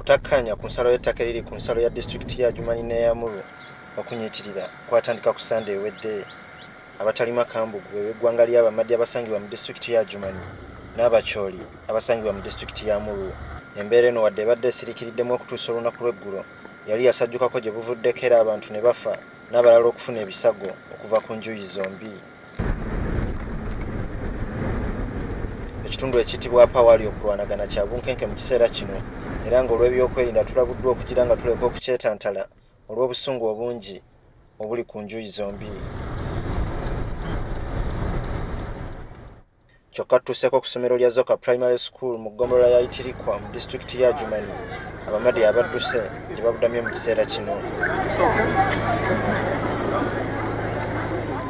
Obutakkanya ku nsalo y'ettaka eriri ku nsalo ya distulikiti ya Adjumani ne Amuru okunyiitirira kwatandika ku Sande ewedde. Abatali makambugu b'eggwanga ly'Abamadya abasangibwa mu distulikiti ya Adjumani n'Abakyoli abasangibwa mu distulikiti ya Amuru. Embeera eno wadde ebadde esiriikiriddemu okutuusa olunaku lw'eggulo yali yasajjukako gye buvuddeko era abantu ne bafa n'abalala okufuna ebisago okuva ku njuyi zombi. Ekitundu ekiyitibwa apawali okulwanagana kya bunkenke mu kiseera kino era ng'olw'ebyokwerinda tulabuddwa okugira nga tuleka okukyetantala olw'obusungu obungi obuli ku njuyi zombi. Kyokka tutuuseeko ku ssomero lya Zoka Primary School mu ggombolola ya Itirikwa mu distulikiti ya Adjumani Abamadya abadduse gye babudamye mu kiseera kino.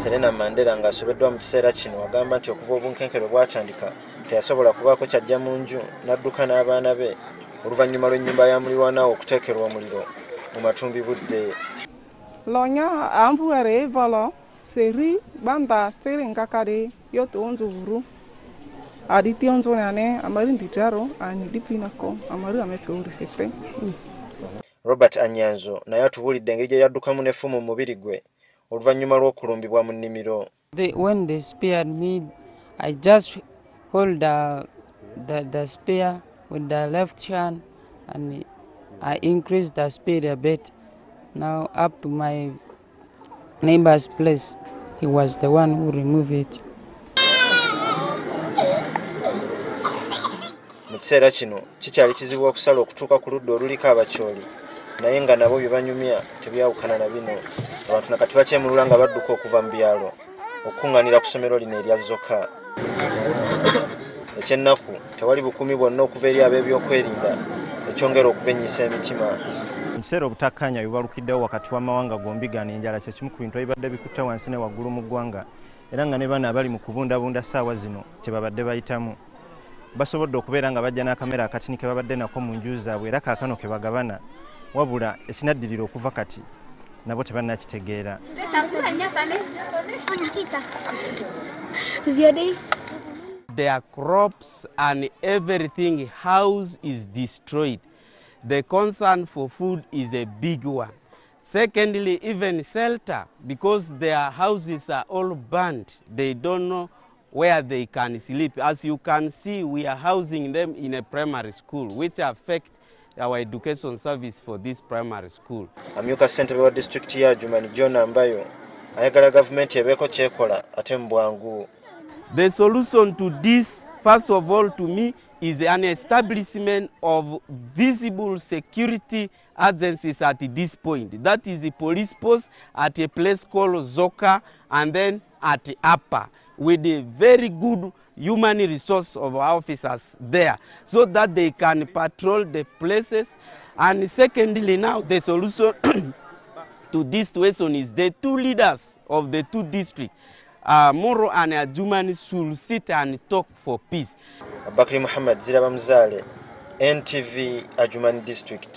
Serena Mandela ng'asobeddwa mu kiseera kino agamba nti okuva obunkenke lwe bwatandika teyasobola kubaako kyajja mu nju n'adduka n'abaana be oluvannyuma lw'ennyumba ya muliraanwa okuteekerwa omuliro mu matumbi budde. Lonya ambuere valo seri banda seri ngakade yoto onzuru aditi onzonane amari nditaro ani dipinako amari amekeuri fefe. Robert Anyanzo naye atubulidde engeri gye yaddukamu n'effumu mu mubiri gwe oluvannyuma lw'okulumbibwa mu nnimiro. When they speared me, I just hold the spear with the left hand and I increased the speed a bit. Now up to my neighbor's place, he was the one who removed it. Mu kiseera kino kikyali kizibu okusala okutuuka ku ludda oluliko Abakyoli naye nga nabo bye banyumya tebyawukana na bino. Abantu nakati bakyemulula nga badduka okuva mu byalo okuŋŋaanira ku ssomero lino erya Zoka. Ekyennaku tewali bukuumi bwonna okuva eri ab'ebyokwerinda ekyongera okubennyisa emitima. Ebiseera obutakkanya bibalukiddewo wakati w'amawanga gombi gano enjala kye kimu ku bintu ebibadde bikutte wansi ne waggulu mu ggwanga era nga ne bano abali mu kubundabunda ssaawa zino kye babadde bayitamu. Basobodde okubeera nga bajja n'akamera akatini ke babadde nako mu nju zaabwe era kaakano ke bagabana wabula ekinaddirira okuva kati nabo tebannakitegeera. Their crops and everything house is destroyed. The concern for food is a big one. Secondly, even shelter, because their houses are all burnt. They don't know where they can sleep. As you can see, we are housing them in a primary school, which affects our education service for this primary school. Amyuka ssentebe wa district ya Adjumani John Ambayo ayagala gavumenti ebeeko kyekola ate mu bwangu. The solution to this, first of all, to me, is an establishment of visible security agencies at this point. That is the police post at a place called Zoka and then at Upper, with a very good human resource of our officers there, so that they can patrol the places. And secondly, now the solution to this situation is the two leaders of the two districts, Amuru and Adjumani, should sit and talk for peace. Abubakari Zirabamuzale, NTV, Adjumani District.